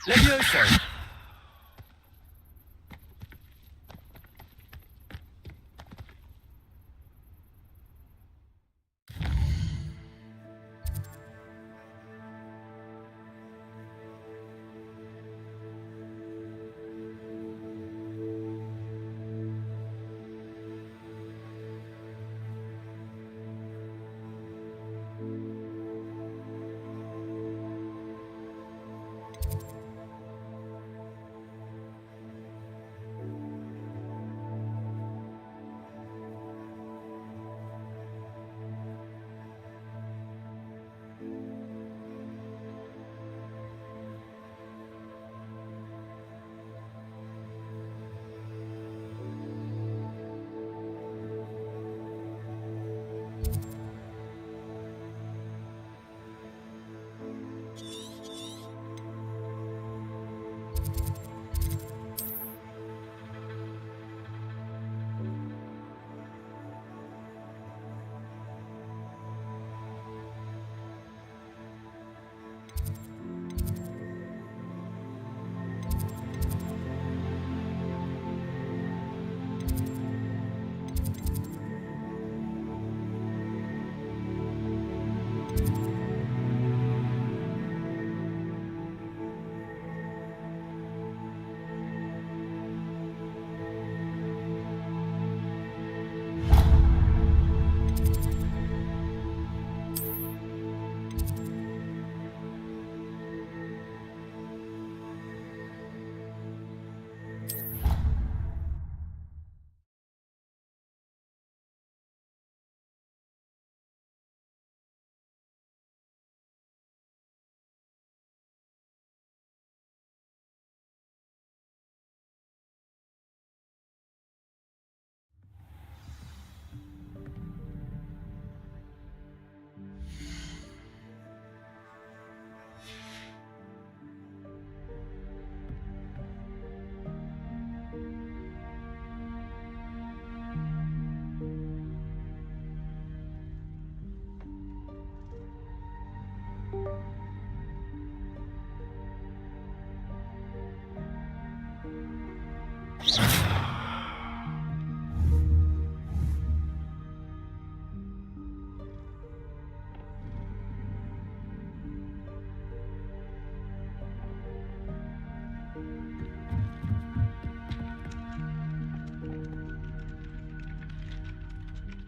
Levioso!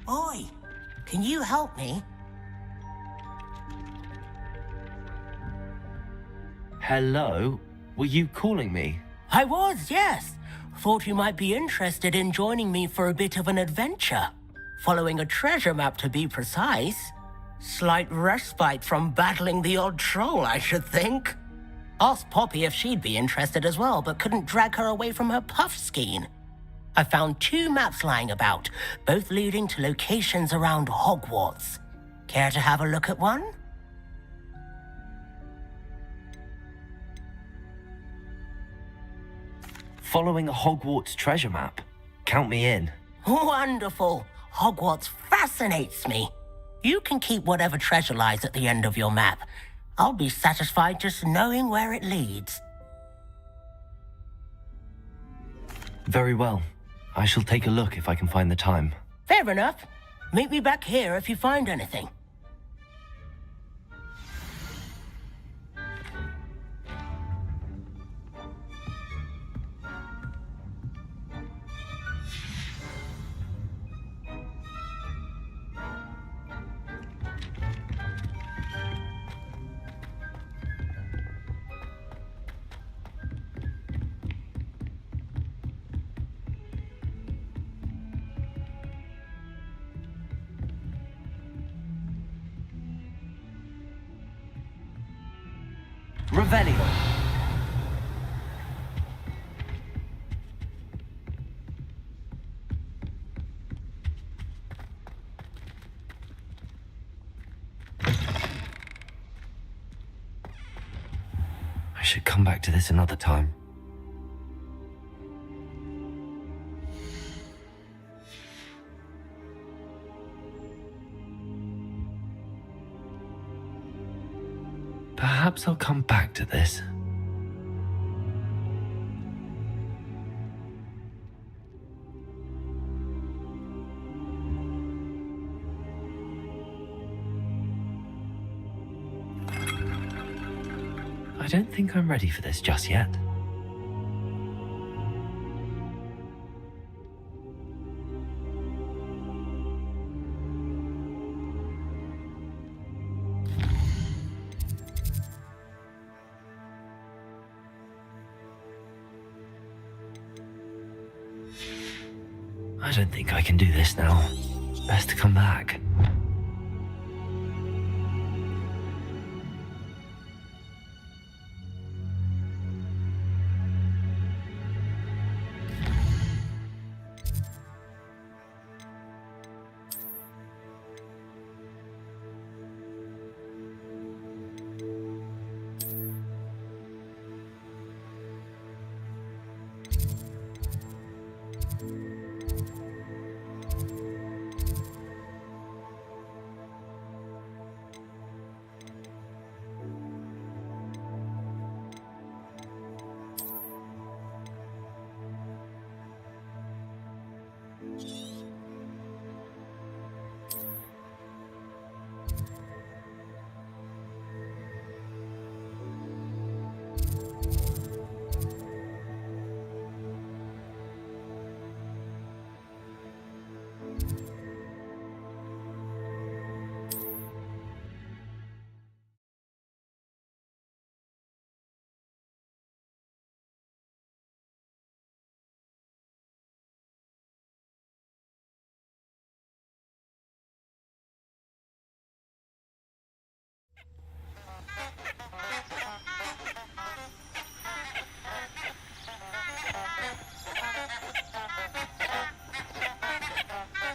Oi, can you help me? Hello? Were you calling me? I was, yes. Thought you might be interested in joining me for a bit of an adventure. Following a treasure map, to be precise. Slight respite from battling the odd troll, I should think. Asked Poppy if she'd be interested as well, but couldn't drag her away from her puff skein. I found 2 maps lying about, both leading to locations around Hogwarts. Care to have a look at one? Following a Hogwarts treasure map? Count me in. Wonderful. Hogwarts fascinates me. You can keep whatever treasure lies at the end of your map. I'll be satisfied just knowing where it leads. Very well. I shall take a look if I can find the time. Fair enough. Meet me back here if you find anything. Revelio. I should come back to this another time. Perhaps I'll come back to this. I don't think I'm ready for this just yet. I don't think I can do this now. Best to come back.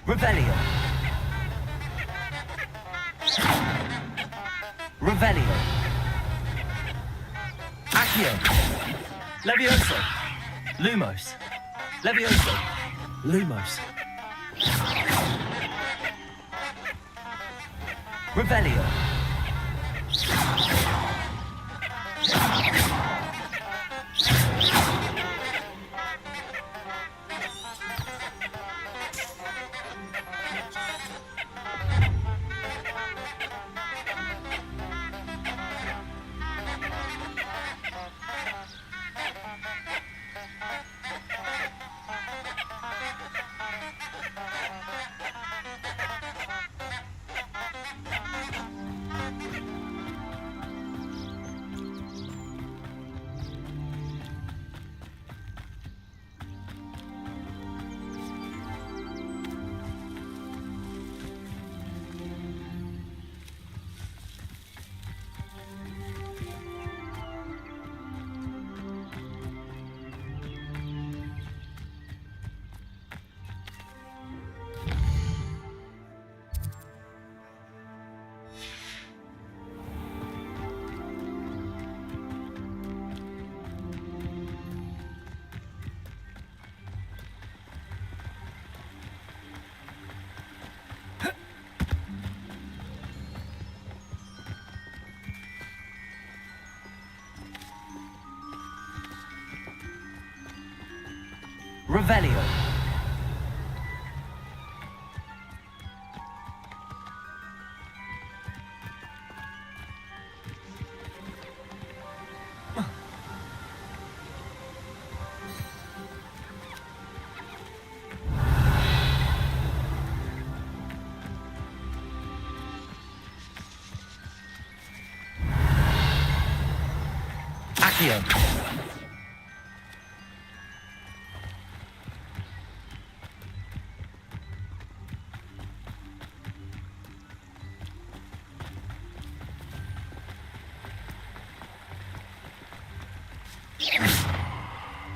Revelio. Revelio. Accio. Levioso. Lumos. Levioso. Lumos. Revelio. Revelio. Accio.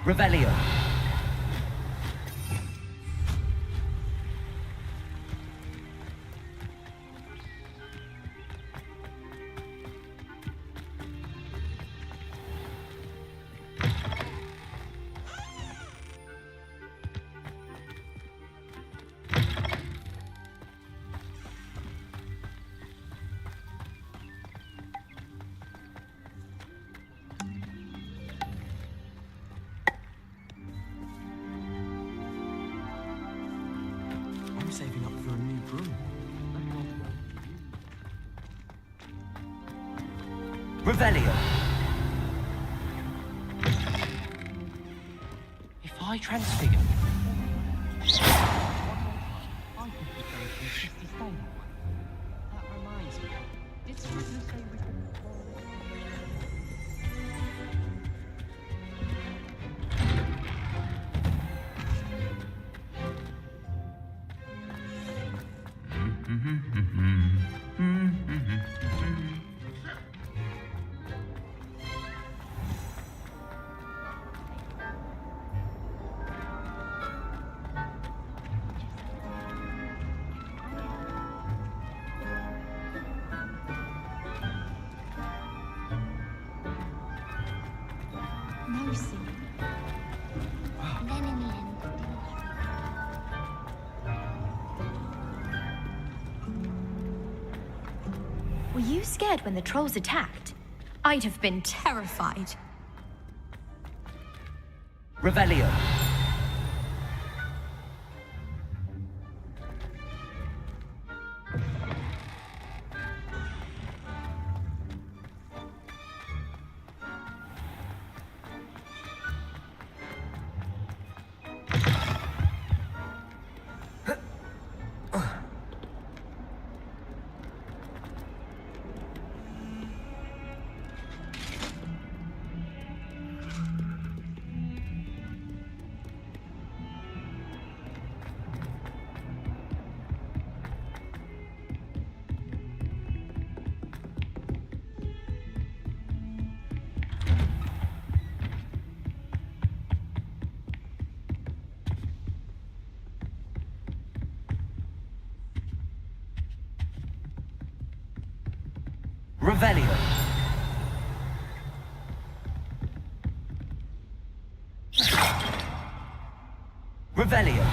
Revelio. I'm saving up for a new broom. Revelio. I transfigure? I could be going to a 60 stable. That reminds me. Did Scrivener say we can No singing. Then in the end, were you scared when the trolls attacked? I'd have been terrified. Revelio. Revelio. Revelio.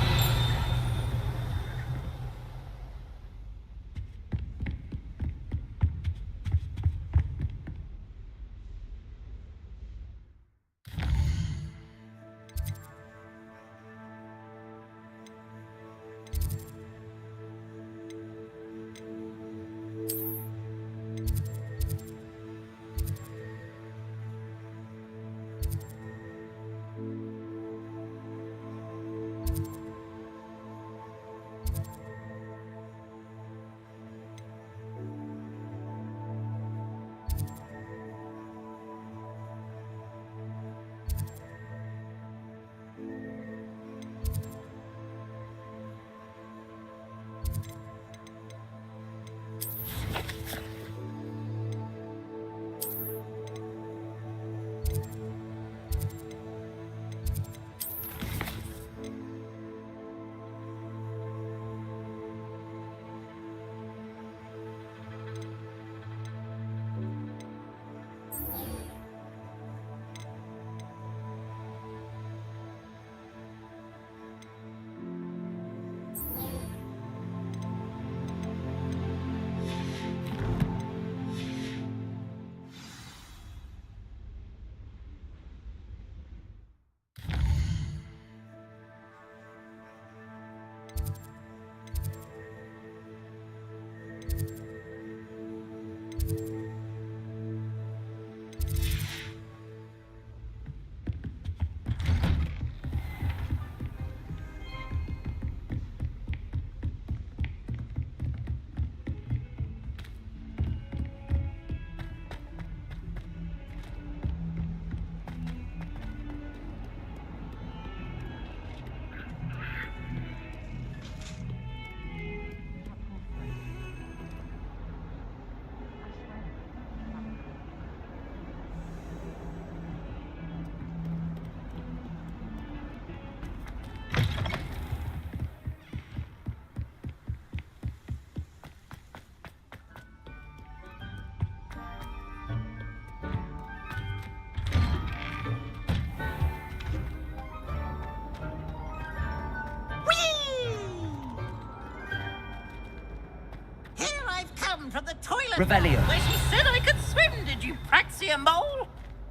From the toilet Revelio. where she said I could swim, did you praxia mole?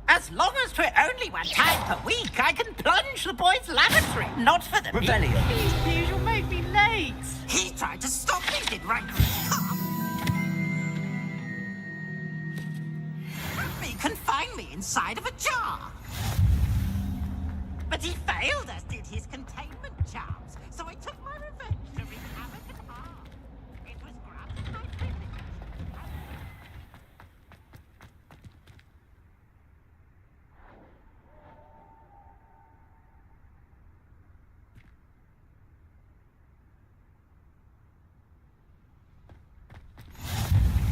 As long as 'twere only one time per week, I can plunge the boys' lavatory, not for the Revelio. Please, you'll make me late. He tried to stop me, did right? He confined me inside of a jar. But he failed us, did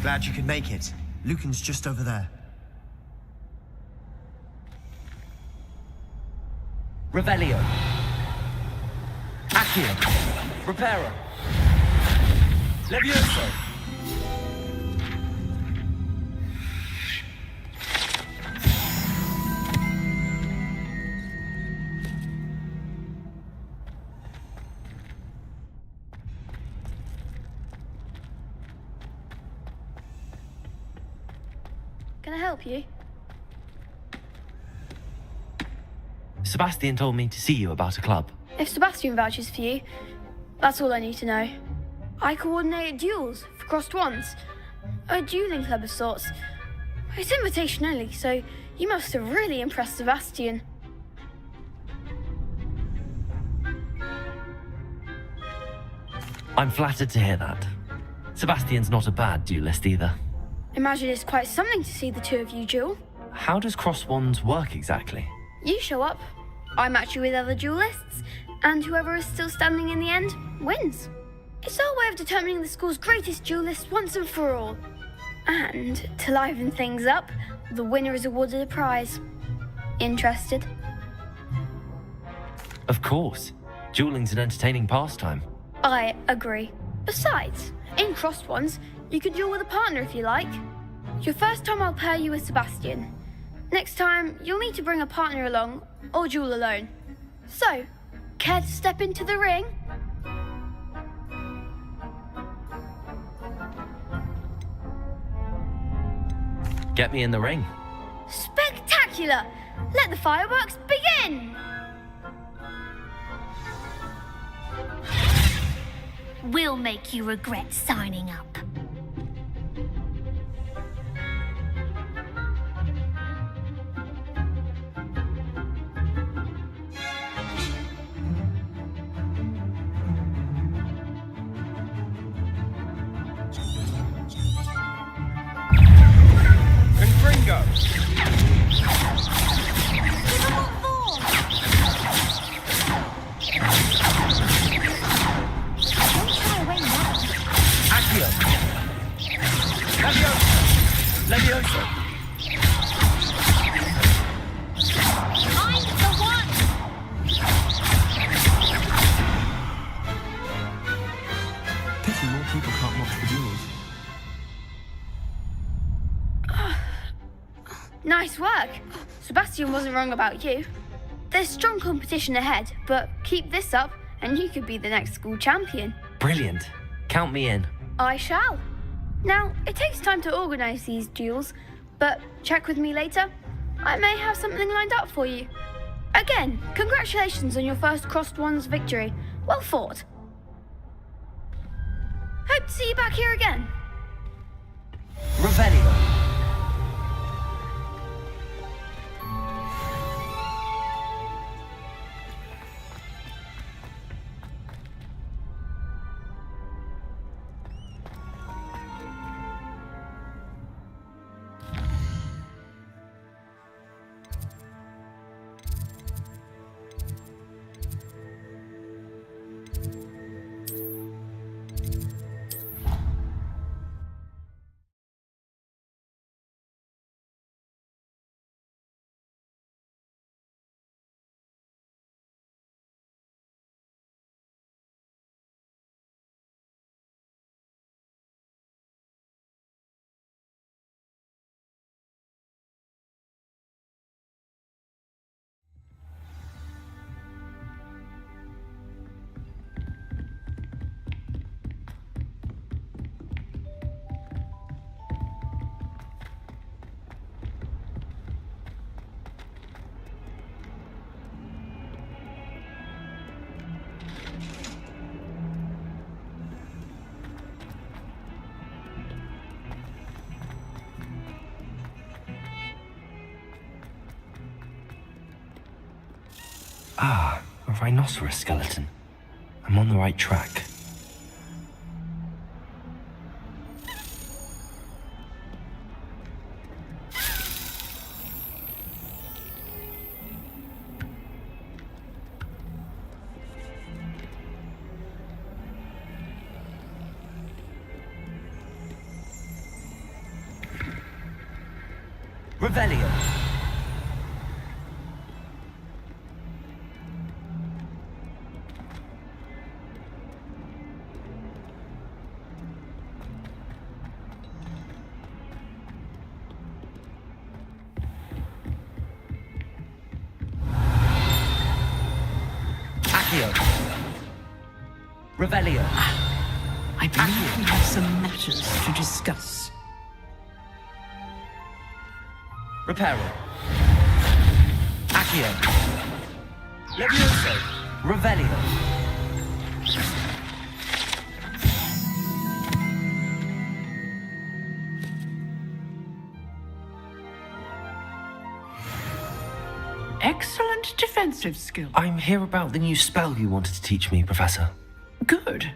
Glad you could make it. Lucan's just over there. Revelio. Accio. Reparo. Levioso. Can I help you? Sebastian told me to see you about a club. If Sebastian vouches for you, that's all I need to know. I coordinate duels for crossed wands. A dueling club of sorts. It's invitation only, so you must have really impressed Sebastian. I'm flattered to hear that. Sebastian's not a bad duelist either. Imagine it's quite something to see the two of you duel. How does cross wands work exactly? You show up, I match you with other duelists, and whoever is still standing in the end wins. It's our way of determining the school's greatest duelist once and for all. And to liven things up, the winner is awarded a prize. Interested? Of course. Dueling's an entertaining pastime. I agree. Besides, in crossed ones, you could duel with a partner if you like. Your first time I'll pair you with Sebastian. Next time, you'll need to bring a partner along, or duel alone. So, care to step into the ring? Get me in the ring. Spectacular! Let the fireworks begin! We'll make you regret signing up. Confringo! Accio! Levioso! Levioso! I'm the one! Pity more people can't watch the duels. Nice work. Sebastian wasn't wrong about you. There's strong competition ahead, but keep this up and you could be the next school champion. Brilliant. Count me in. I shall. Now, it takes time to organise these duels, but check with me later. I may have something lined up for you. Again, congratulations on your first crossed wands victory. Well fought. Hope to see you back here again. Revelio. Ah, a rhinoceros skeleton. I'm on the right track. Revelio. Accio. Revelio. I believe we have some matters to discuss. Reparo. Accio. Levioso. Revelio. Excellent defensive skill. I'm here about the new spell you wanted to teach me, Professor. Good.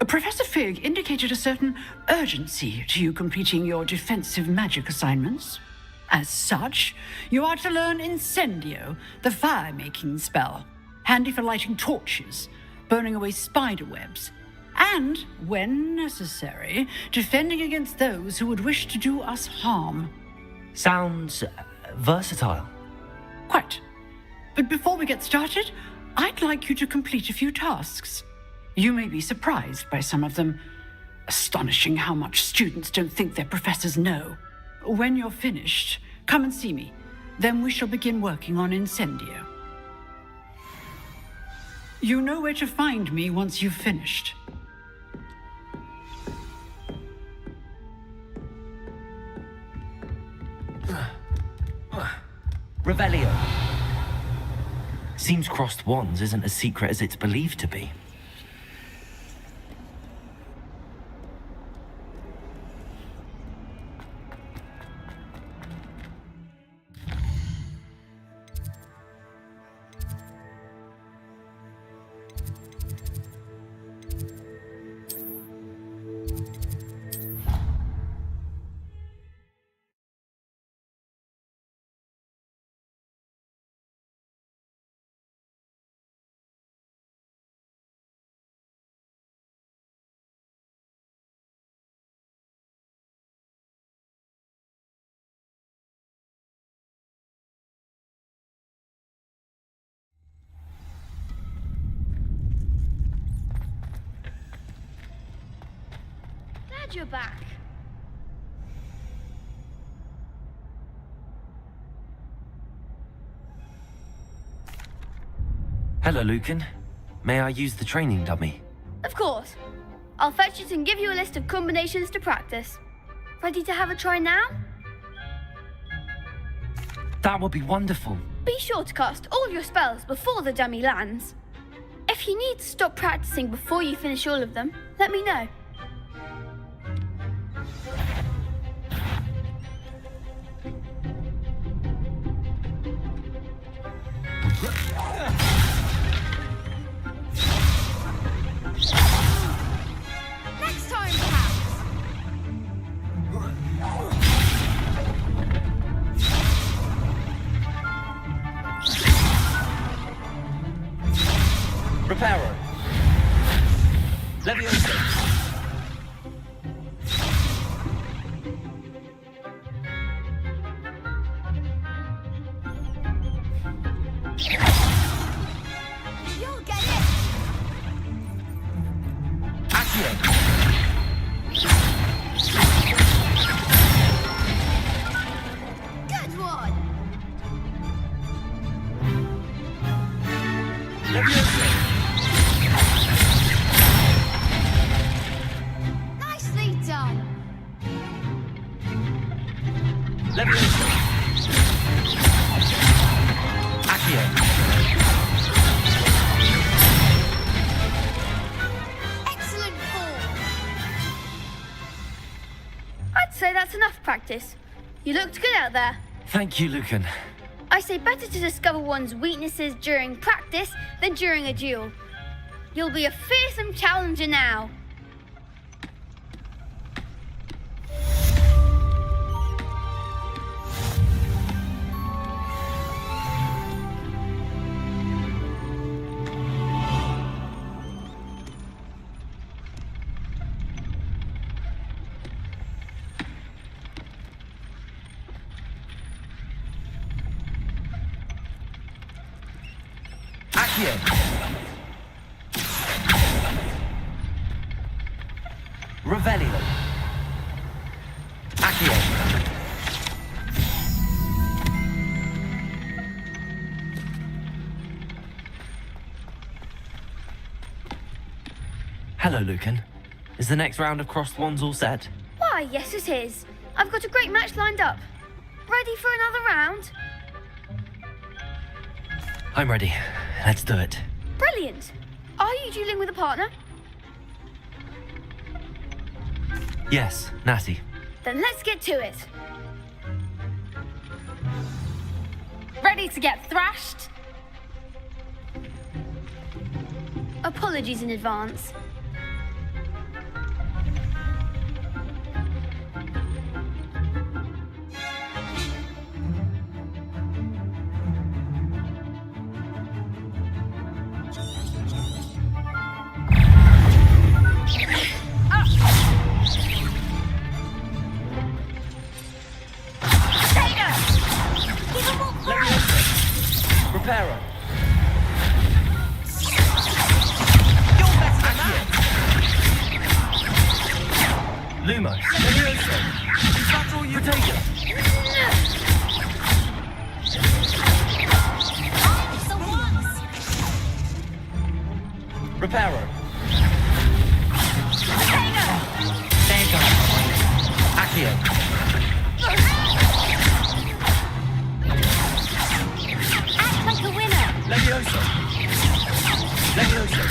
Professor Fig indicated a certain urgency to you completing your defensive magic assignments. As such, you are to learn Incendio, the fire-making spell, handy for lighting torches, burning away spider webs, and, when necessary, defending against those who would wish to do us harm. Sounds versatile. Quite. But before we get started, I'd like you to complete a few tasks. You may be surprised by some of them. Astonishing how much students don't think their professors know. When you're finished, come and see me. Then we shall begin working on Incendio. You know where to find me once you've finished. Revelio. Seems crossed wands isn't as secret as it's believed to be. Glad you're back. Hello, Lucan. May I use the training dummy? Of course. I'll fetch it and give you a list of combinations to practice. Ready to have a try now? That would be wonderful. Be sure to cast all your spells before the dummy lands. If you need to stop practicing before you finish all of them, let me know. Next time, perhaps. Reparo. Levioso. You'll get it. Accio. Good one. Levioso. Nicely done. Levioso. Accio. Excellent form. I'd say that's enough practice. You looked good out there. Thank you, Lucan. I say better to discover one's weaknesses during practice than during a duel. You'll be a fearsome challenger now. Accio. Revelio. Accio. Hello, Lucan. Is the next round of crossed wands all set? Why, yes it is. I've got a great match lined up. Ready for another round? I'm ready. Let's do it. Brilliant. Are you dueling with a partner? Yes, Natty. Then let's get to it. Ready to get thrashed? Apologies in advance. Reparo. Lumos. Levioso. That's all you take. Reparo. Sega. Accio. Act like a winner. Levioso. Levioso.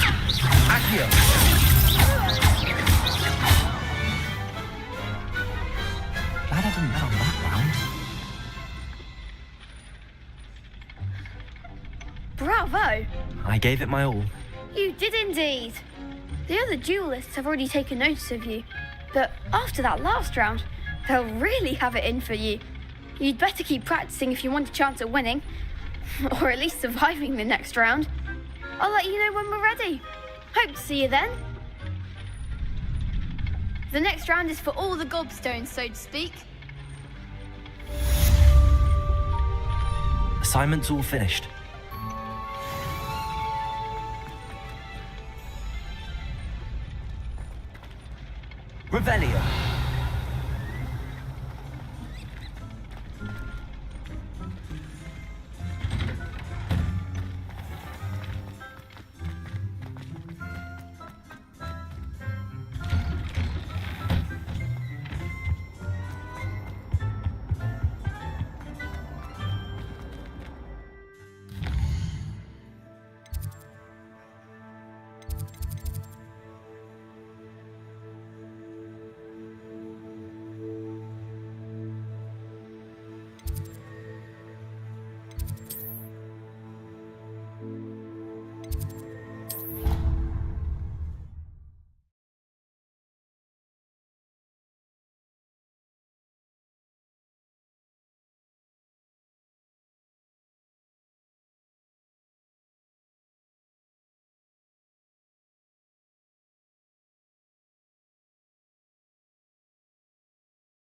Accio. Glad I didn't bet on that round. Bravo! I gave it my all. You did indeed. The other duelists have already taken notice of you, but after that last round, they'll really have it in for you. You'd better keep practicing if you want a chance at winning, or at least surviving the next round. I'll let you know when we're ready. Hope to see you then. The next round is for all the gobstones, so to speak. Assignment's all finished. Revelio.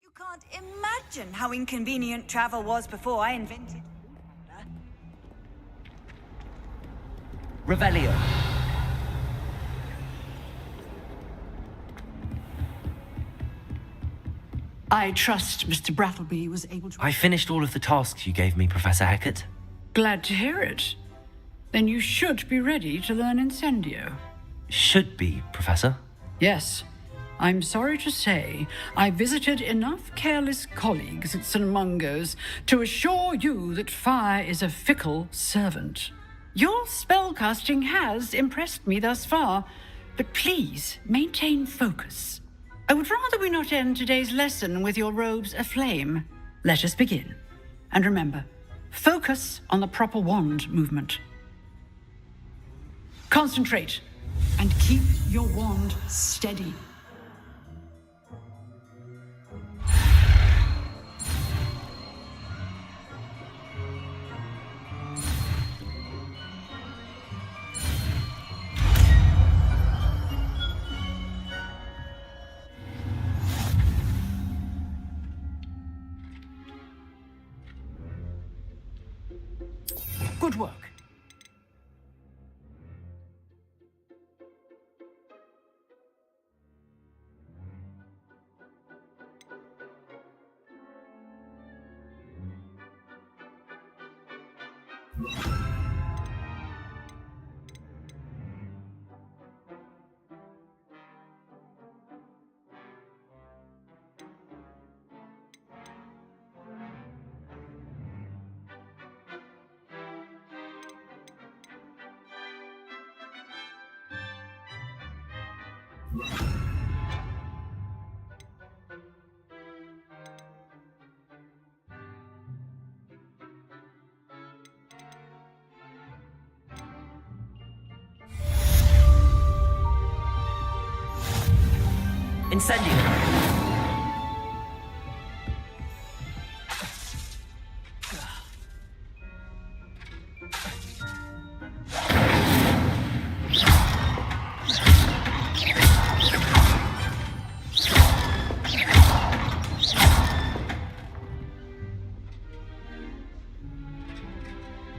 You can't imagine how inconvenient travel was before I invented it. Revelio. I trust Mr. Brattleby was able to... I finished all of the tasks you gave me, Professor Hecat. Glad to hear it. Then you should be ready to learn Incendio. Should be, Professor. Yes. I'm sorry to say, I visited enough careless colleagues at St. Mungo's to assure you that fire is a fickle servant. Your spellcasting has impressed me thus far, but please maintain focus. I would rather we not end today's lesson with your robes aflame. Let us begin. And remember, focus on the proper wand movement. Concentrate and keep your wand steady. Good work. Incendio.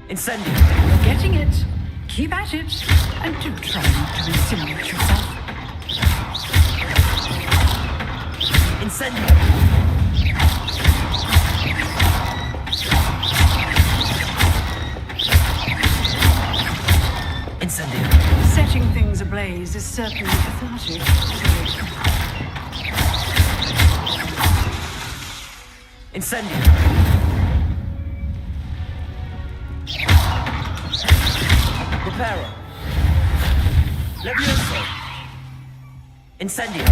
Incendio. You're getting it. Keep at it. And do try not to insinuate yourself. Incendio. Incendio. Setting things ablaze is certainly cathartic. Incendio. Reparo. Levioso. Incendio.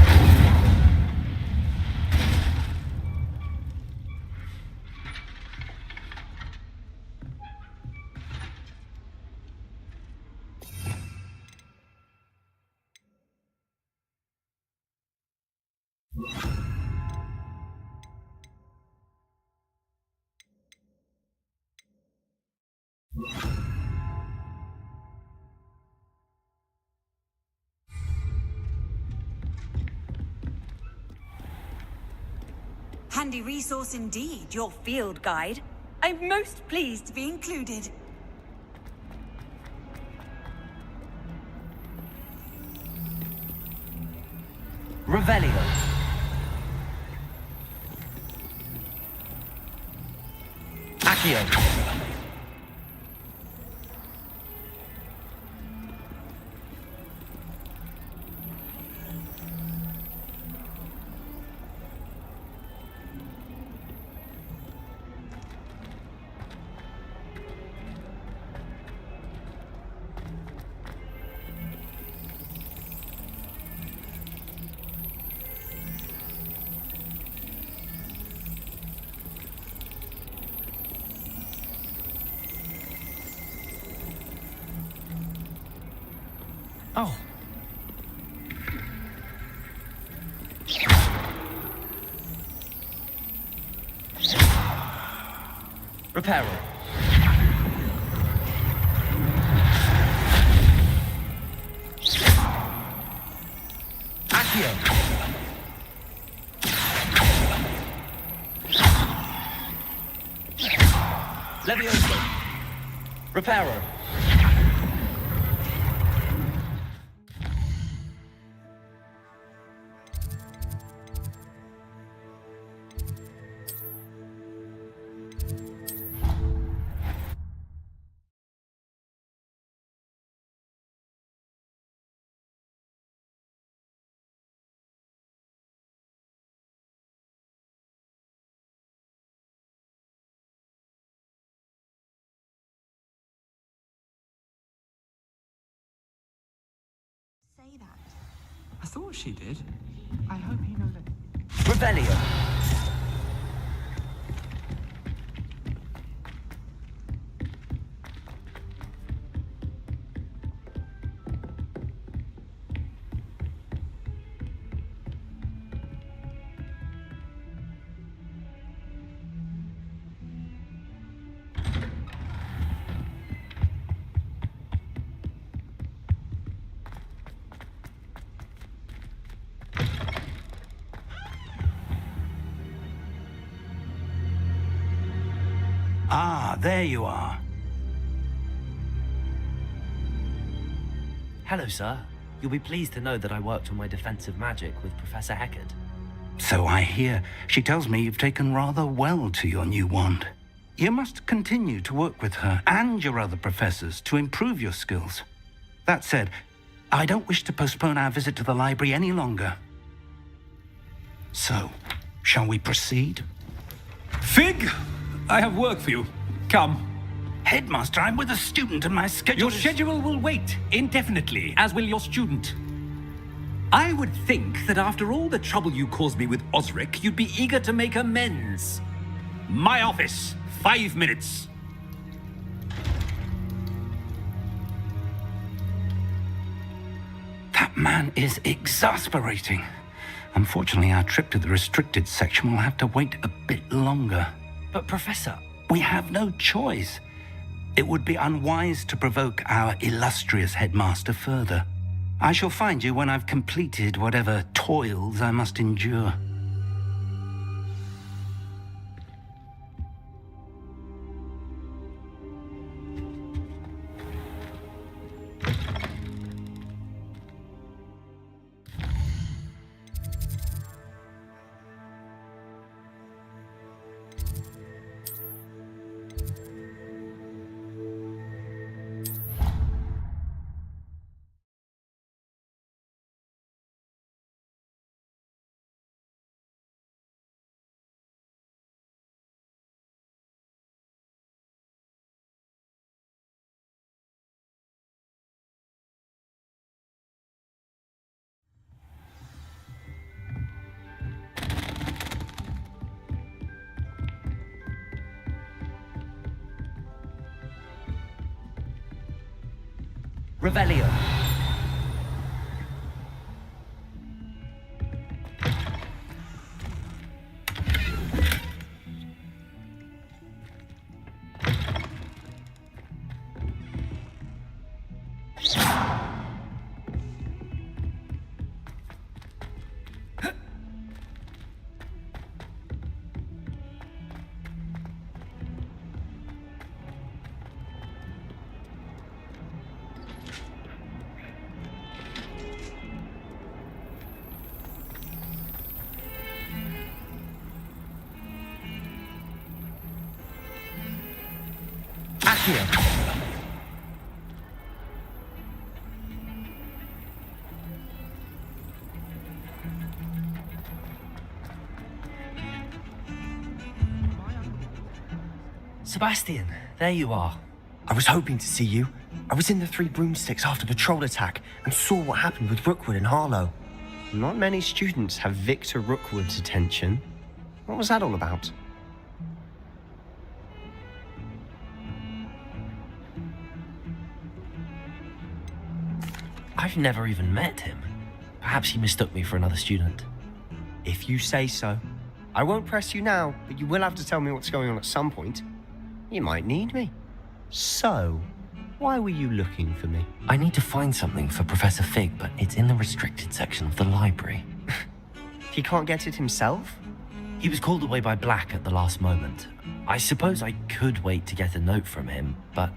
Handy resource indeed, your field guide. I'm most pleased to be included. Revelio. Accio. Oh. Reparo. Accio. Levioso. Reparo. Say that. I thought she did. I hope you know that. Revelio. Ah, there you are. Hello, sir. You'll be pleased to know that I worked on my defensive magic with Professor Heckard. So I hear. She tells me you've taken rather well to your new wand. You must continue to work with her and your other professors to improve your skills. That said, I don't wish to postpone our visit to the library any longer. So, shall we proceed? Fig, I have work for you. Come. Headmaster, I'm with a student and my schedule Your schedule will wait indefinitely, as will your student. I would think that after all the trouble you caused me with Osric, you'd be eager to make amends. My office, 5 minutes. That man is exasperating. Unfortunately, our trip to the restricted section will have to wait a bit longer. But Professor... We have no choice. It would be unwise to provoke our illustrious headmaster further. I shall find you when I've completed whatever toils I must endure. Revelio. Accio. Sebastian, there you are. I was hoping to see you. I was in the Three Broomsticks after the troll attack and saw what happened with Rookwood and Harlow. Not many students have Victor Rookwood's attention. What was that all about? I've never even met him. Perhaps he mistook me for another student. If you say so. I won't press you now, but you will have to tell me what's going on at some point. You might need me. So, why were you looking for me? I need to find something for Professor Fig, but it's in the restricted section of the library. He can't get it himself? He was called away by Black at the last moment. I suppose I could wait to get a note from him, but...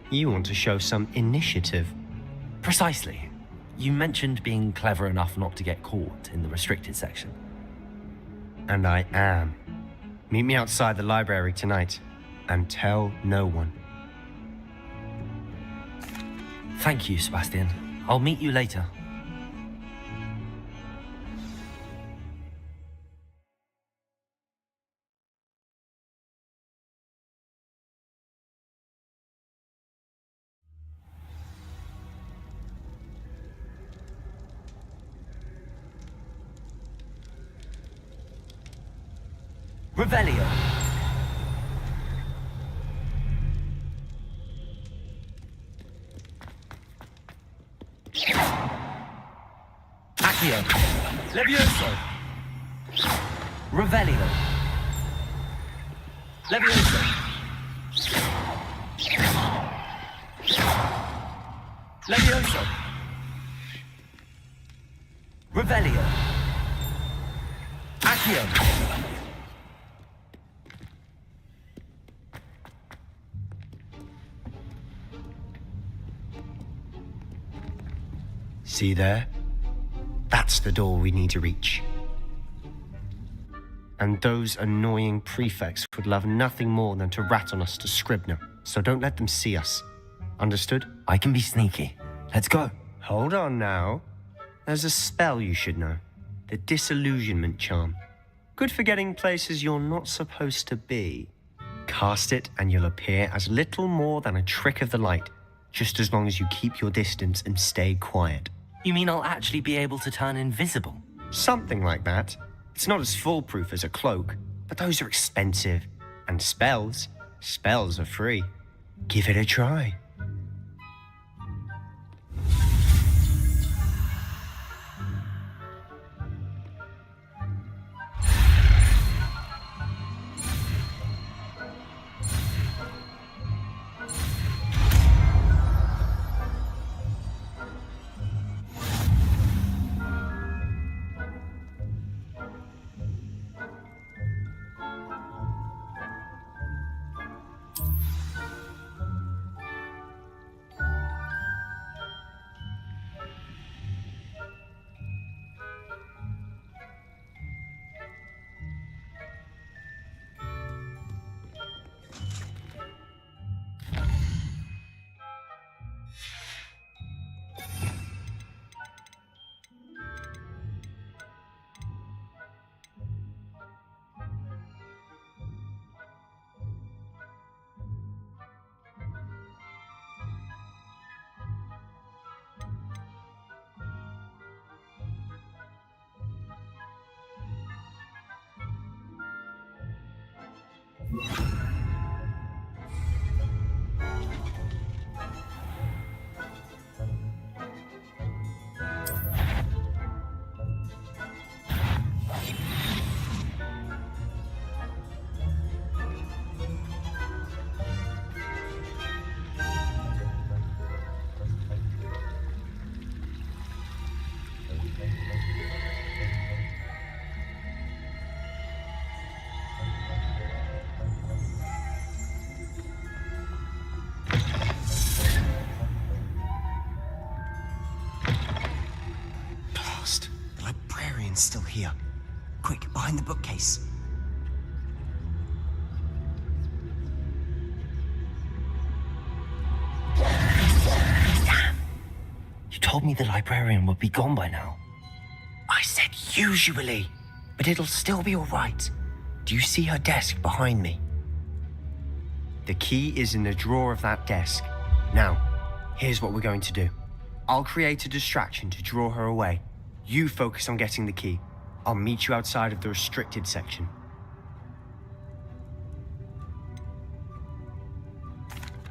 You want to show some initiative. Precisely. You mentioned being clever enough not to get caught in the restricted section. And I am. Meet me outside the library tonight, and tell no one. Thank you, Sebastian. I'll meet you later. Revelio. Accio. Levioso. Revelio. Levioso. Levioso. Revelio. Accio. See there? That's the door we need to reach. And those annoying prefects would love nothing more than to rat on us to Scribner, so don't let them see us. Understood? I can be sneaky. Let's go. Hold on now. There's a spell you should know. The Disillusionment Charm. Good for getting places you're not supposed to be. Cast it and you'll appear as little more than a trick of the light, just as long as you keep your distance and stay quiet. You mean I'll actually be able to turn invisible? Something like that. It's not as foolproof as a cloak, but those are expensive. And spells are free. Give it a try. Still here. Quick, behind the bookcase. You told me the librarian would be gone by now. I said usually, but it'll still be all right. Do you see her desk behind me? The key is in the drawer of that desk. Now, here's what we're going to do. I'll create a distraction to draw her away. You focus on getting the key. I'll meet you outside of the restricted section.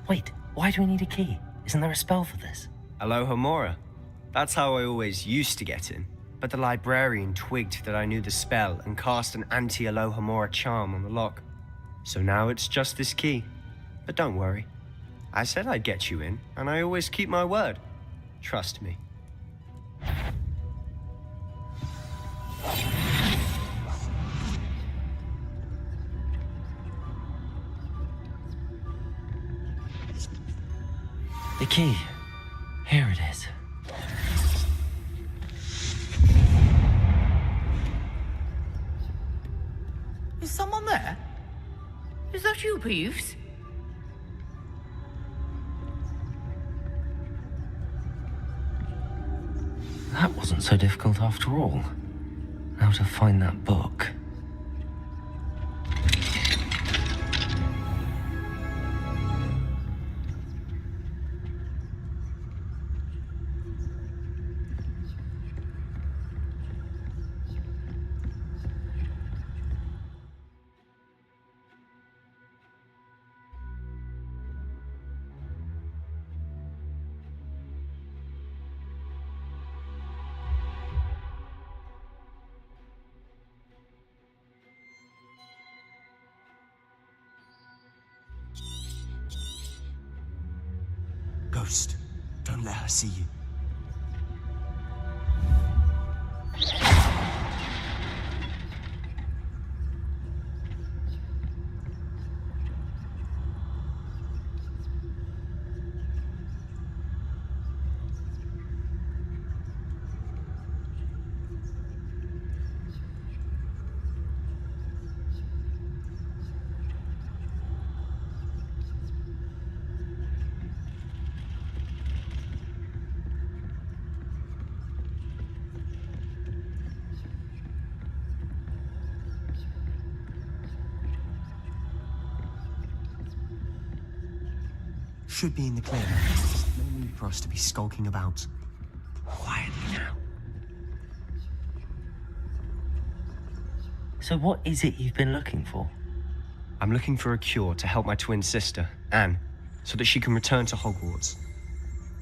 Wait, why do we need a key? Isn't there a spell for this? Alohomora. That's how I always used to get in. But the librarian twigged that I knew the spell and cast an anti-Alohomora charm on the lock. So now it's just this key. But don't worry. I said I'd get you in, and I always keep my word. Trust me. The key. Here it is. Is someone there? Is that you, Peeves? That wasn't so difficult after all. How to find that book. Ghost, don't let her see you. Should be in the clear. No need for us to be skulking about. Quietly now. So what is it you've been looking for? I'm looking for a cure to help my twin sister, Anne, so that she can return to Hogwarts.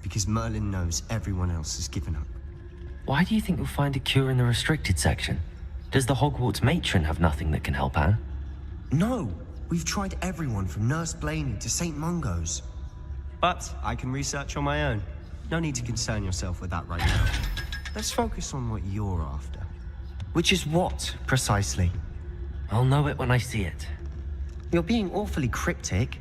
Because Merlin knows everyone else has given up. Why do you think you'll find a cure in the restricted section? Does the Hogwarts matron have nothing that can help Anne? No! We've tried everyone from Nurse Blaney to St. Mungo's. But I can research on my own. No need to concern yourself with that right now. Let's focus on what you're after. Which is what, precisely? I'll know it when I see it. You're being awfully cryptic.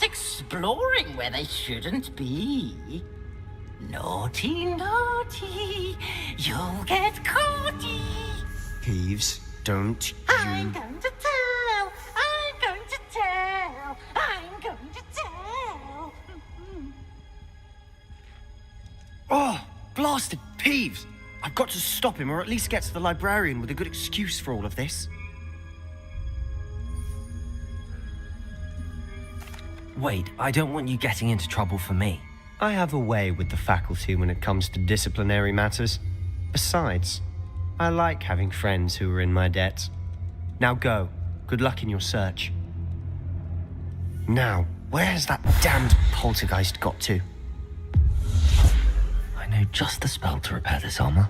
Exploring where they shouldn't be. Naughty, naughty, you'll get caughty. Peeves, don't I'm going to tell, I'm going to tell, I'm going to tell. Oh, blasted Peeves! I've got to stop him, or at least get to the librarian with a good excuse for all of this. Wait, I don't want you getting into trouble for me. I have a way with the faculty when it comes to disciplinary matters. Besides, I like having friends who are in my debt. Now go. Good luck in your search. Now, where has that damned poltergeist got to? I know just the spell to repair this armor.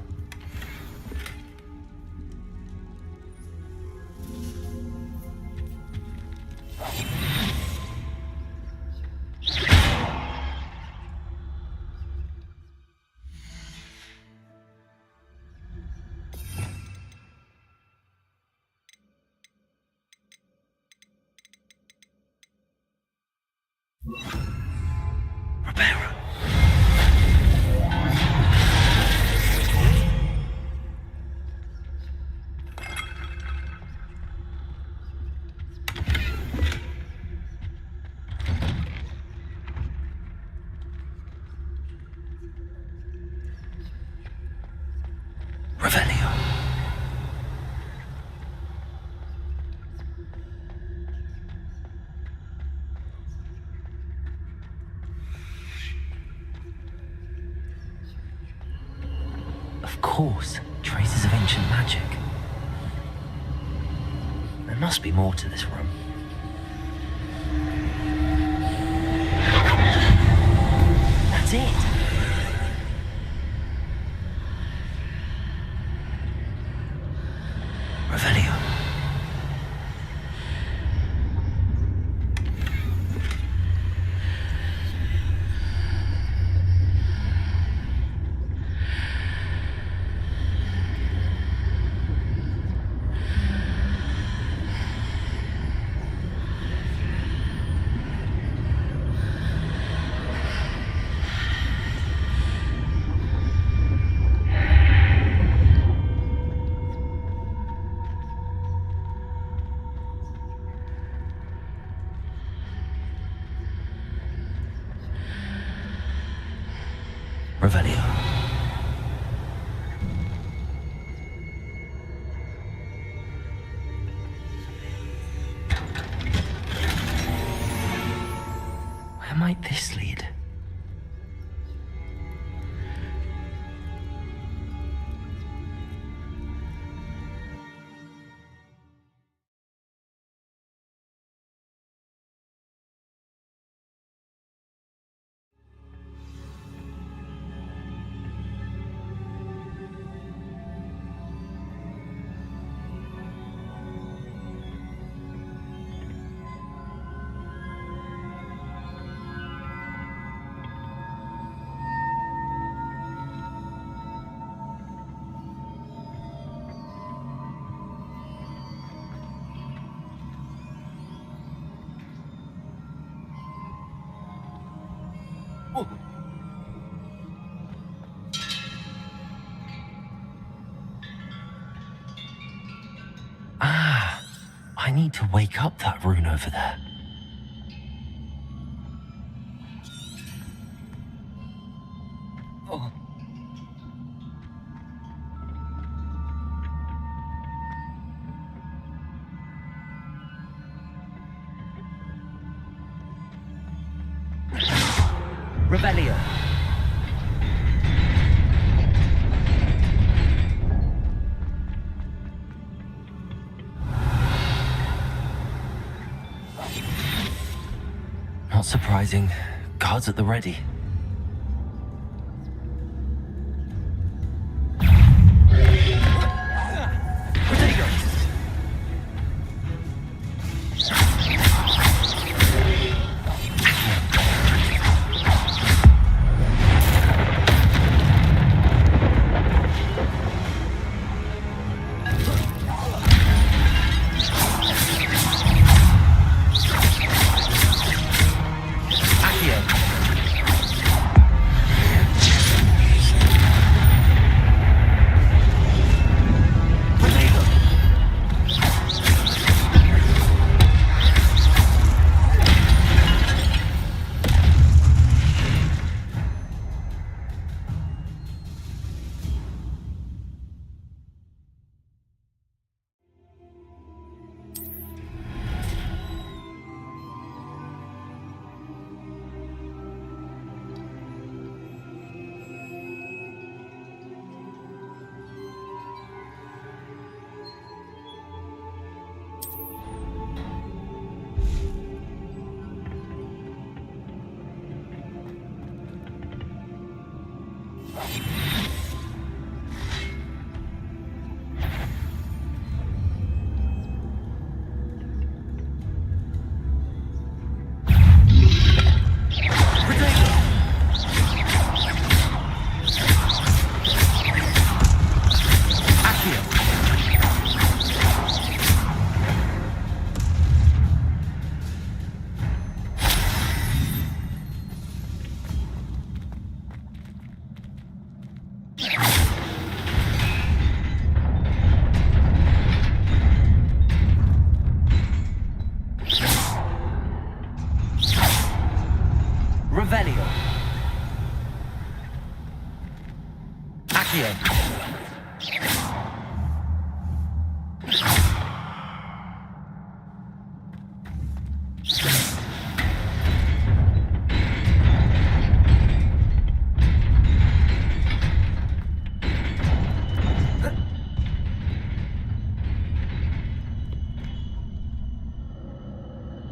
Of course, traces of ancient magic. There must be more to this room. That's it. Revelio. Revelio. Where might this lead? I need to wake up that rune over there. Oh. Revelio. Not surprising. Guards at the ready. Revelio. Accio.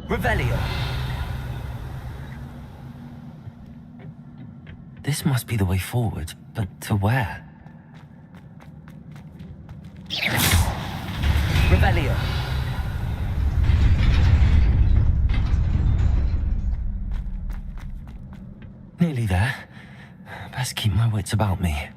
Revelio. This must be the way forward, but to where? Revelio. Nearly there. Best keep my wits about me.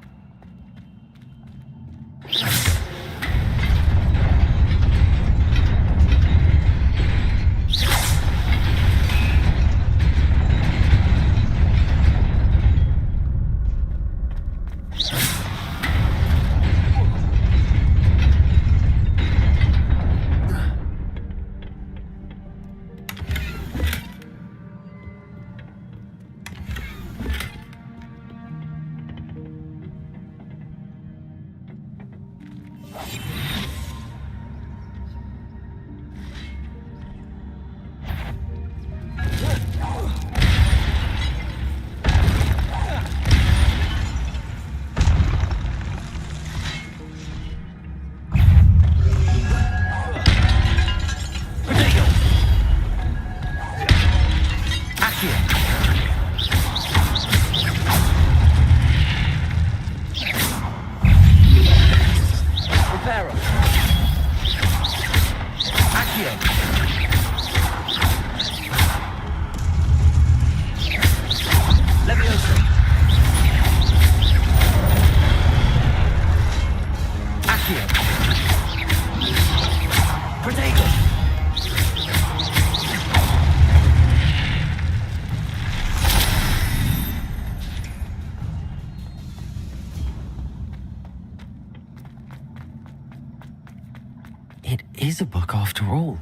It is a book after all.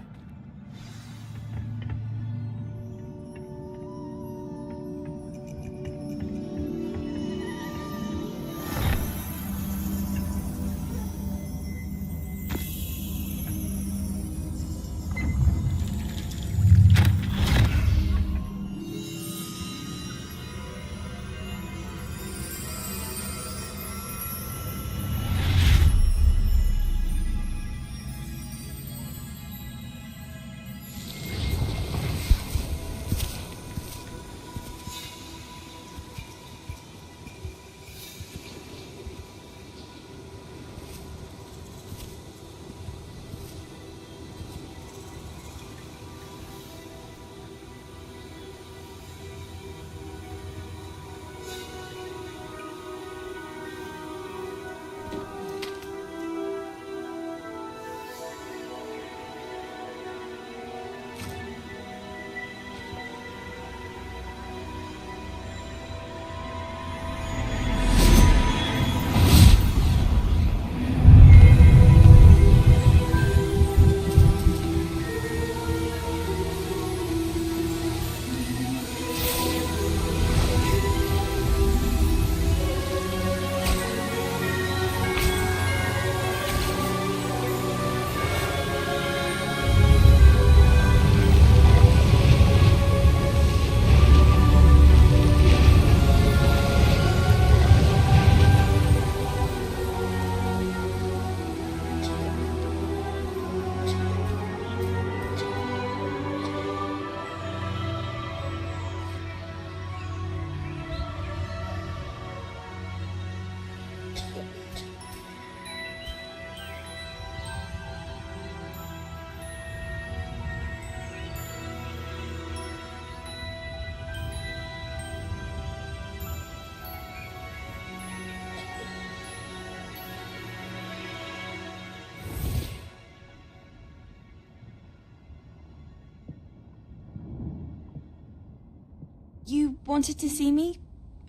You wanted to see me?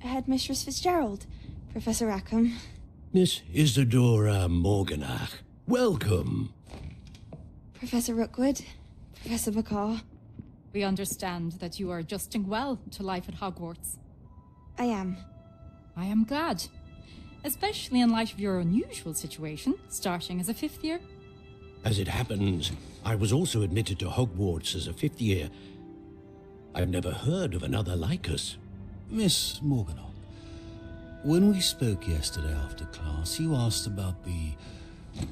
Headmistress Fitzgerald, Professor Rackham. Miss Isadora Morganach, welcome. Professor Rookwood, Professor Bakar. We understand that you are adjusting well to life at Hogwarts. I am. I am glad. Especially in light of your unusual situation, starting as a 5th year. As it happens, I was also admitted to Hogwarts as a 5th year. I've never heard of another like us. Miss Morganach, when we spoke yesterday after class, you asked about the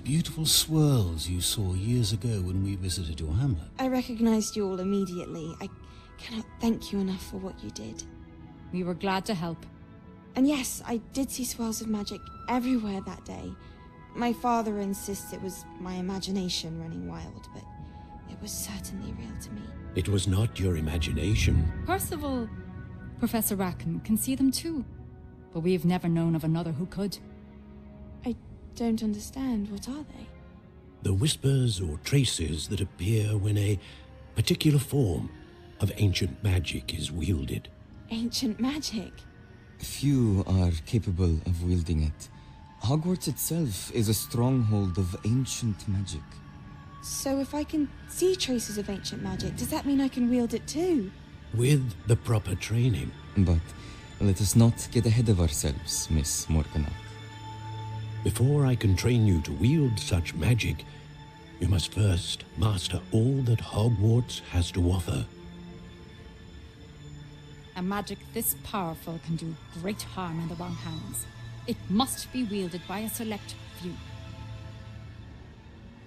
beautiful swirls you saw years ago when we visited your hamlet. I recognized you all immediately. I cannot thank you enough for what you did. We were glad to help. And yes, I did see swirls of magic everywhere that day. My father insists it was my imagination running wild, but it was certainly real to me. It was not your imagination. Percival, Professor Rackham can see them too, but we've never known of another who could. I don't understand. What are they? The whispers or traces that appear when a particular form of ancient magic is wielded. Ancient magic? Few are capable of wielding it. Hogwarts itself is a stronghold of ancient magic. So if I can see traces of ancient magic, does that mean I can wield it too? With the proper training. But let us not get ahead of ourselves, Miss Morganach. Before I can train you to wield such magic, you must first master all that Hogwarts has to offer. A magic this powerful can do great harm in the wrong hands. It must be wielded by a select few.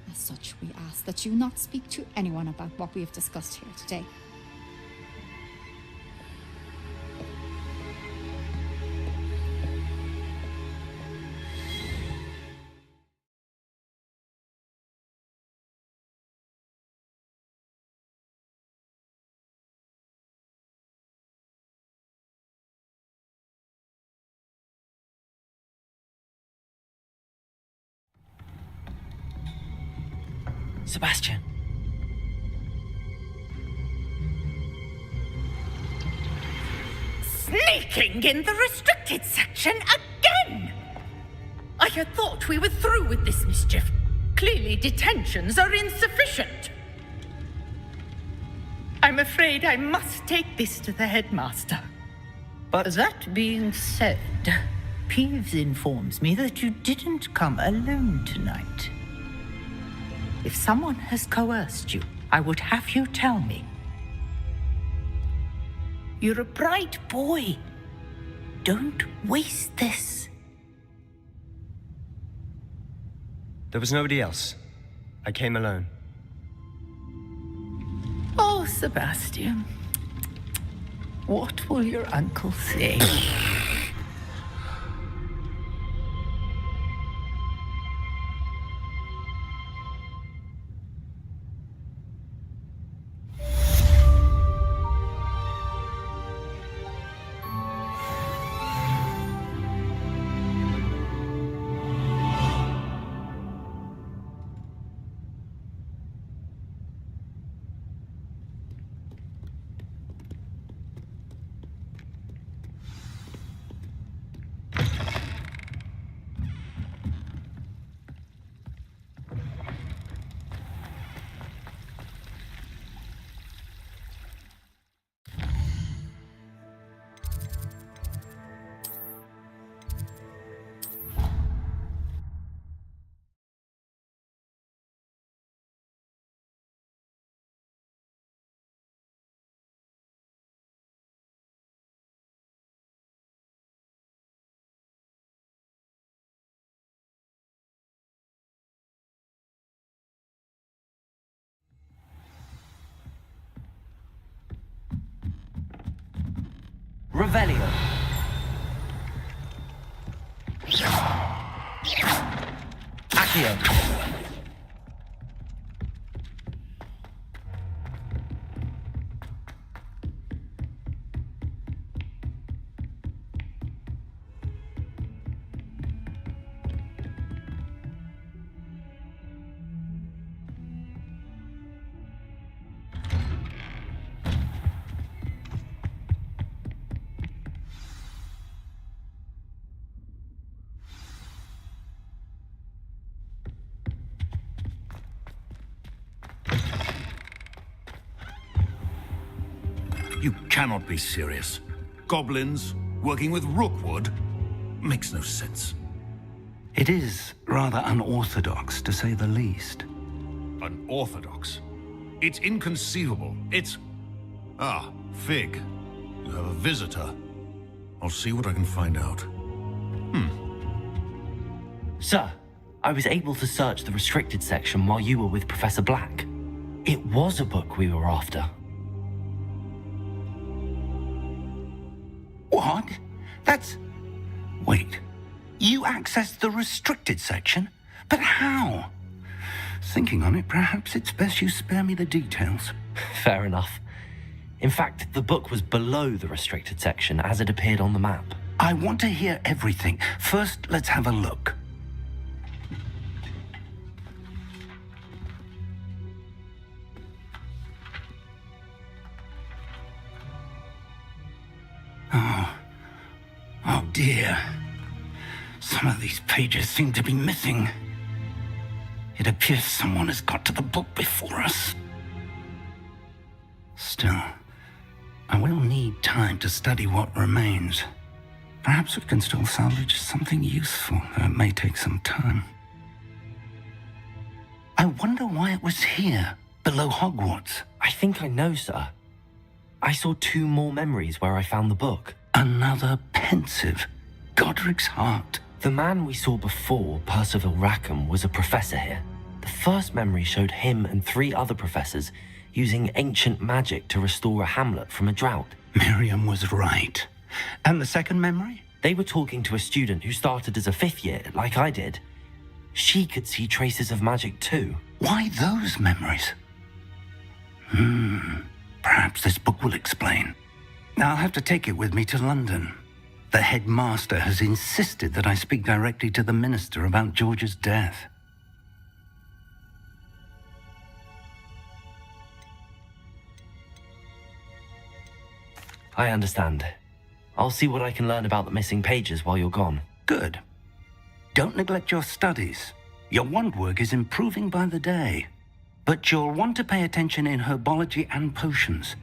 As such, we ask that you not speak to anyone about what we have discussed here today. Sebastian. Sneaking in the restricted section again! I had thought we were through with this mischief. Clearly detentions are insufficient. I'm afraid I must take this to the headmaster. But that being said, Peeves informs me that you didn't come alone tonight. If someone has coerced you, I would have you tell me. You're a bright boy. Don't waste this. There was nobody else. I came alone. Oh, Sebastian. What will your uncle say? Revelio. Accio. You cannot be serious. Goblins working with Rookwood? Makes no sense. It is rather unorthodox, to say the least. Unorthodox? It's inconceivable. It's... Ah, Fig. You have a visitor. I'll see what I can find out. Sir, I was able to search the restricted section while you were with Professor Black. It was a book we were after. What? That's... Wait. You accessed the restricted section? But how? Thinking on it, perhaps it's best you spare me the details. Fair enough. In fact, the book was below the restricted section as it appeared on the map. I want to hear everything. First, let's have a look. Oh dear. Some of these pages seem to be missing. It appears someone has got to the book before us. Still, I will need time to study what remains. Perhaps we can still salvage something useful, though it may take some time. I wonder why it was here, below Hogwarts. I think I know, sir. I saw 2 more memories where I found the book. Another pensive. Godric's heart. The man we saw before, Percival Rackham, was a professor here. The first memory showed him and 3 other professors using ancient magic to restore a hamlet from a drought. Miriam was right. And the second memory? They were talking to a student who started as a 5th year, like I did. She could see traces of magic too. Why those memories? Perhaps this book will explain. I'll have to take it with me to London. The headmaster has insisted that I speak directly to the minister about George's death. I understand. I'll see what I can learn about the missing pages while you're gone. Good. Don't neglect your studies. Your wand work is improving by the day. But you'll want to pay attention in herbology and potions.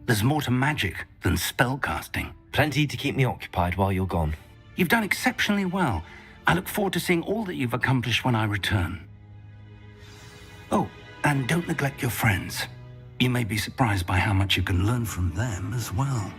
There's more to magic than spellcasting. Plenty to keep me occupied while you're gone. You've done exceptionally well. I look forward to seeing all that you've accomplished when I return. Oh, and don't neglect your friends. You may be surprised by how much you can learn from them as well.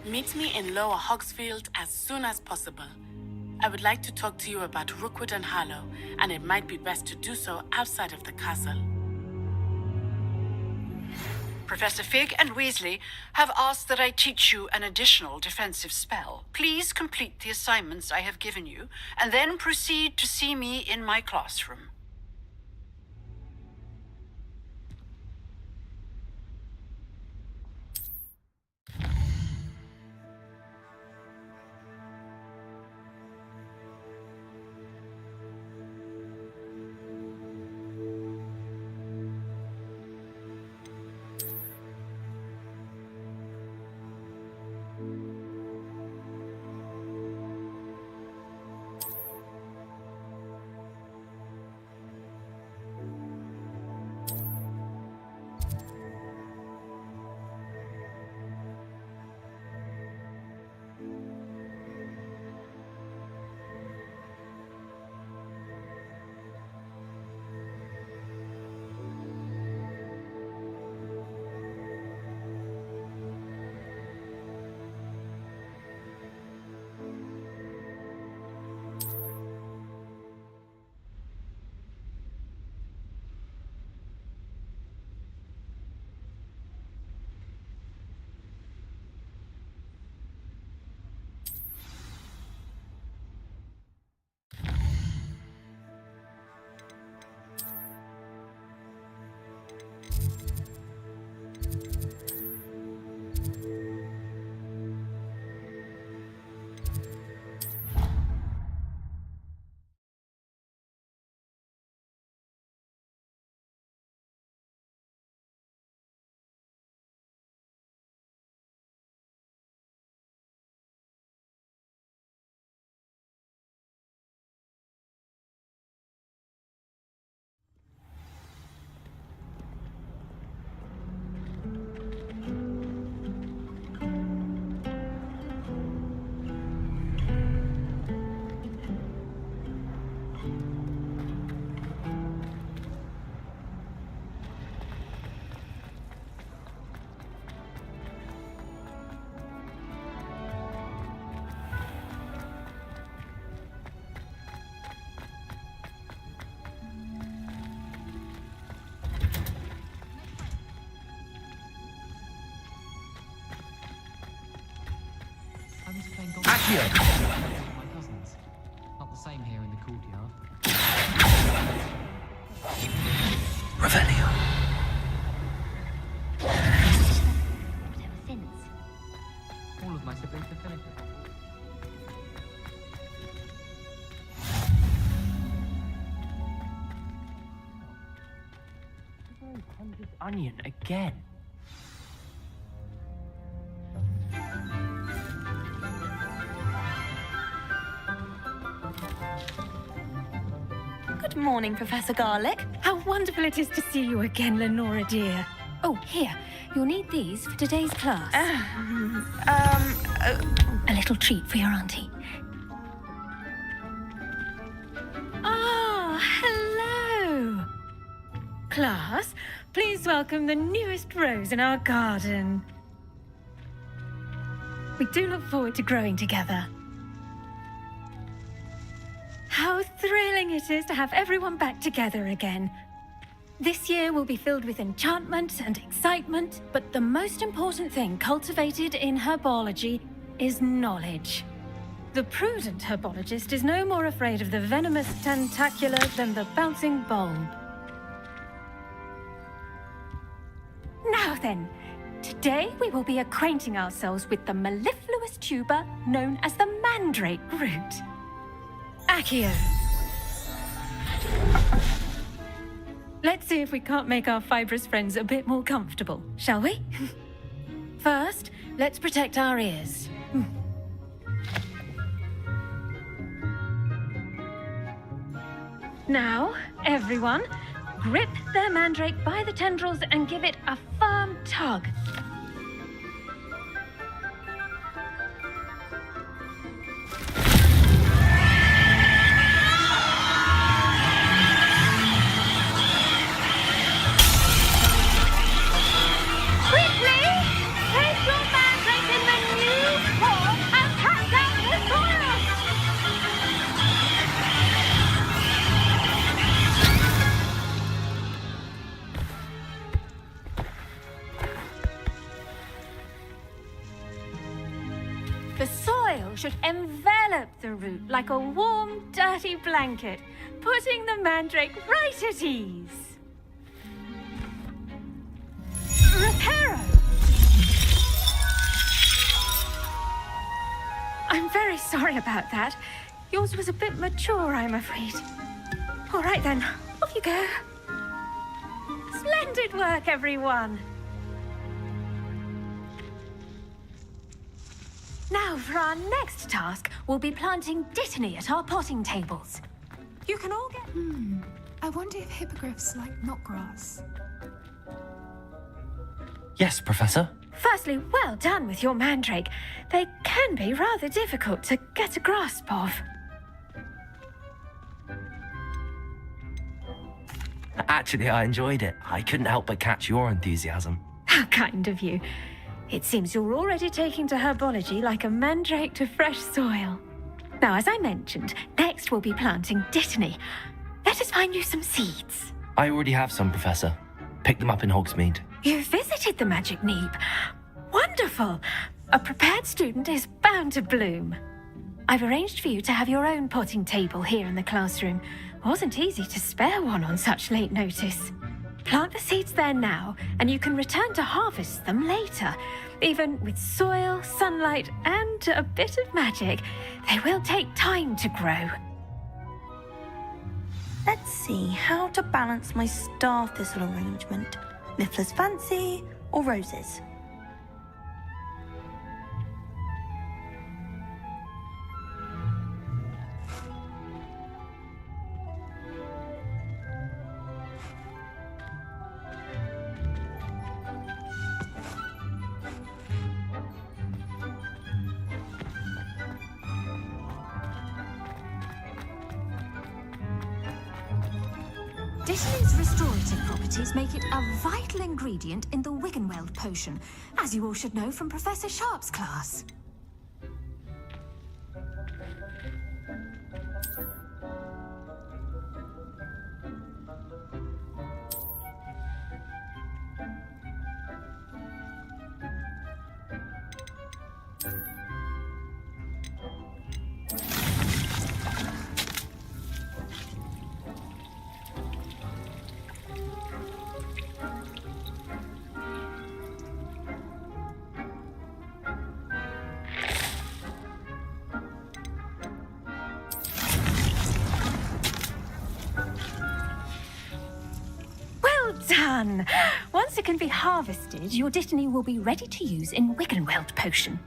Meet me in Lower Hogsfield as soon as possible. I would like to talk to you about Rookwood and Harlow, and it might be best to do so outside of the castle. Professor Fig and Weasley have asked that I teach you an additional defensive spell. Please complete the assignments I have given you, and then proceed to see me in my classroom. Accio! My cousins. Not the same here in the courtyard. Revelio. All of my siblings have finished it. Onion again. Good morning, Professor Garlick. How wonderful it is to see you again, Lenora dear. Oh, here. You'll need these for today's class. A little treat for your auntie. Ah, hello. Class, please welcome the newest rose in our garden. We do look forward to growing together. How thrilling it is to have everyone back together again. This year will be filled with enchantment and excitement, but the most important thing cultivated in herbology is knowledge. The prudent herbologist is no more afraid of the venomous tentacular than the bouncing bulb. Now then, today we will be acquainting ourselves with the mellifluous tuber known as the mandrake root. Accio. Let's see if we can't make our fibrous friends a bit more comfortable, shall we? First, let's protect our ears. Now, everyone, grip their mandrake by the tendrils and give it a firm tug. Take your mandrake in the new form and cut down the soil! soil should envelop the root like a warm, dirty blanket, putting the mandrake right at ease. Reparo! I'm very sorry about that. Yours was a bit mature, I'm afraid. All right then, off you go. Splendid work, everyone. Now, for our next task, we'll be planting dittany at our potting tables. You can all get... I wonder if hippogriffs like knotgrass. Yes, Professor. Firstly, well done with your mandrake. They can be rather difficult to get a grasp of. Actually, I enjoyed it. I couldn't help but catch your enthusiasm. How kind of you. It seems you're already taking to herbology like a mandrake to fresh soil. Now, as I mentioned, next we'll be planting dittany. Let us find you some seeds. I already have some, Professor. Picked them up in Hogsmeade. You visited the Magic Neep. Wonderful. A prepared student is bound to bloom. I've arranged for you to have your own potting table here in the classroom. Wasn't easy to spare one on such late notice. Plant the seeds there now, and you can return to harvest them later. Even with soil, sunlight, and a bit of magic, they will take time to grow. Let's see how to balance my star thistle arrangement. Miffler's Fancy or roses? Dittany's restorative properties make it a vital ingredient in the Wiggenweld potion, as you all should know from Professor Sharp's class. Done! Once it can be harvested, your dittany will be ready to use in Wiggenweld potion.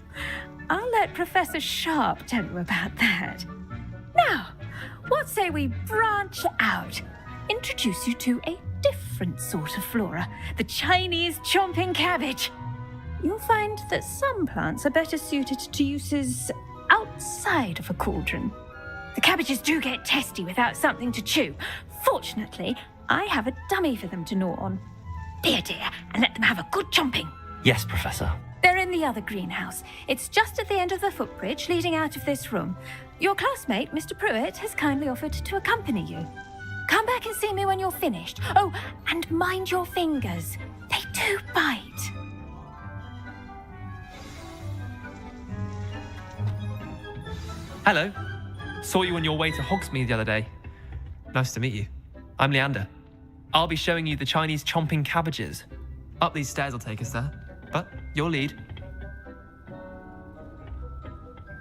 I'll let Professor Sharp tell you about that. Now, what say we branch out? Introduce you to a different sort of flora, the Chinese chomping cabbage. You'll find that some plants are better suited to uses outside of a cauldron. The cabbages do get testy without something to chew. Fortunately, I have a dummy for them to gnaw on. Be a dear and let them have a good chomping. Yes, Professor. They're in the other greenhouse. It's just at the end of the footbridge leading out of this room. Your classmate, Mr. Pruitt, has kindly offered to accompany you. Come back and see me when you're finished. Oh, and mind your fingers. They do bite. Hello. Saw you on your way to Hogsmeade the other day. Nice to meet you. I'm Leander. I'll be showing you the Chinese chomping cabbages. Up these stairs will take us there, but your lead.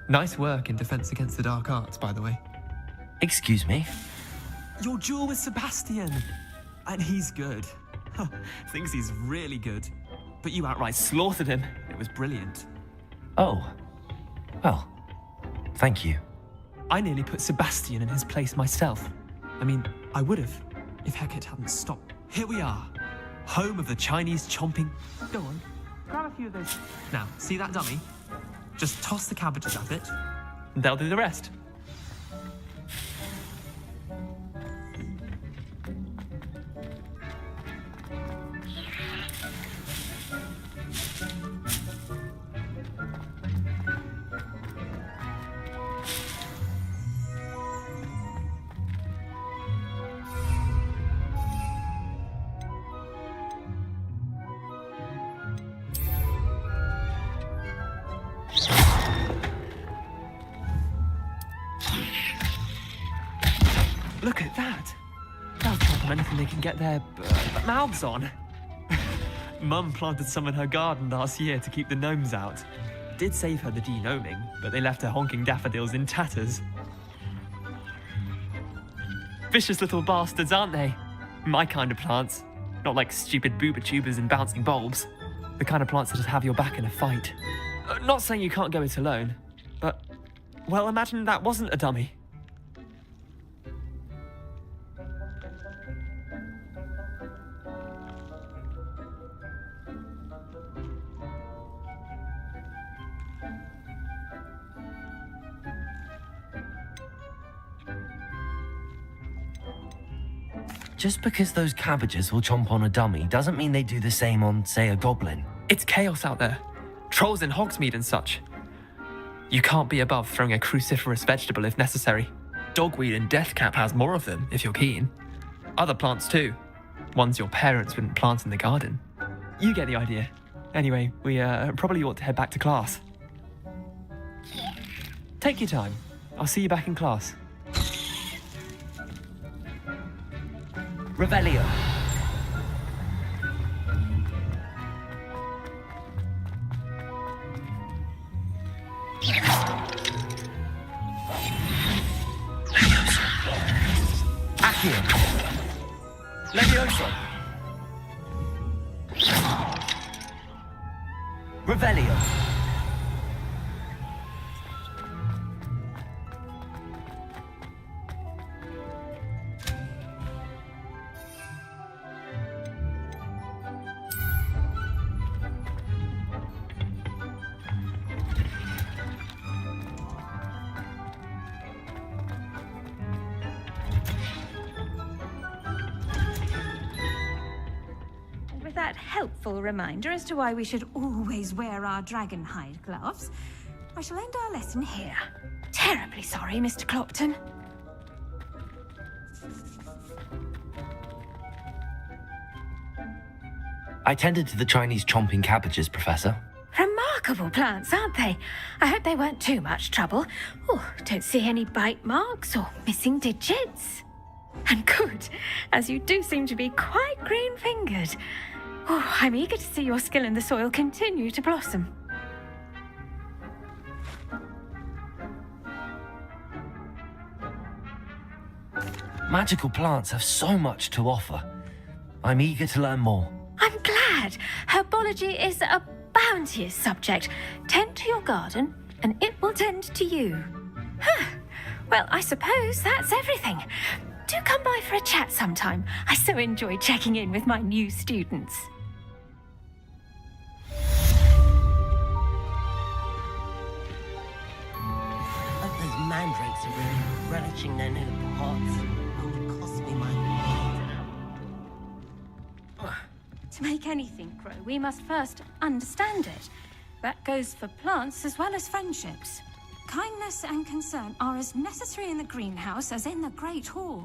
Nice work in Defense Against the Dark Arts, by the way. Excuse me? Your duel with Sebastian. And he's good. Thinks he's really good. But you outright slaughtered him. It was brilliant. Oh. Well, thank you. I nearly put Sebastian in his place myself. I mean, I would have, if Hecate hadn't stopped. Here we are, home of the Chinese chomping. Go on, grab a few of those. Now, see that dummy? Just toss the cabbages at it, and they'll do the rest. Look at that. They'll chomp on anything they can get their mouths on. Mum planted some in her garden last year to keep the gnomes out. Did save her the de-gnoming, but they left her honking daffodils in tatters. Vicious little bastards, aren't they? My kind of plants. Not like stupid booba tubers and bouncing bulbs. The kind of plants that'd have your back in a fight. Not saying you can't go it alone, but, well, imagine that wasn't a dummy. Just because those cabbages will chomp on a dummy doesn't mean they do the same on, say, a goblin. It's chaos out there. Trolls in Hogsmeade and such. You can't be above throwing a cruciferous vegetable if necessary. Dogweed and deathcap has more of them, if you're keen. Other plants too. Ones your parents wouldn't plant in the garden. You get the idea. Anyway, we probably ought to head back to class. Take your time. I'll see you back in class. Revelio. Accio. Levioso. Revelio. That helpful reminder as to why we should always wear our dragonhide gloves, I shall end our lesson here. Terribly sorry, Mr. Clopton. I tended to the Chinese chomping cabbages, Professor. Remarkable plants, aren't they? I hope they weren't too much trouble. Oh, don't see any bite marks or missing digits. And good, as you do seem to be quite green-fingered. Oh, I'm eager to see your skill in the soil continue to blossom. Magical plants have so much to offer. I'm eager to learn more. I'm glad. Herbology is a bounteous subject. Tend to your garden, and it will tend to you. Huh. Well, I suppose that's everything. Do come by for a chat sometime. I so enjoy checking in with my new students. But those mandrakes are really relishing their new pots. Only cost me my To make anything grow, we must first understand it. That goes for plants as well as friendships. Kindness and concern are as necessary in the greenhouse as in the Great Hall.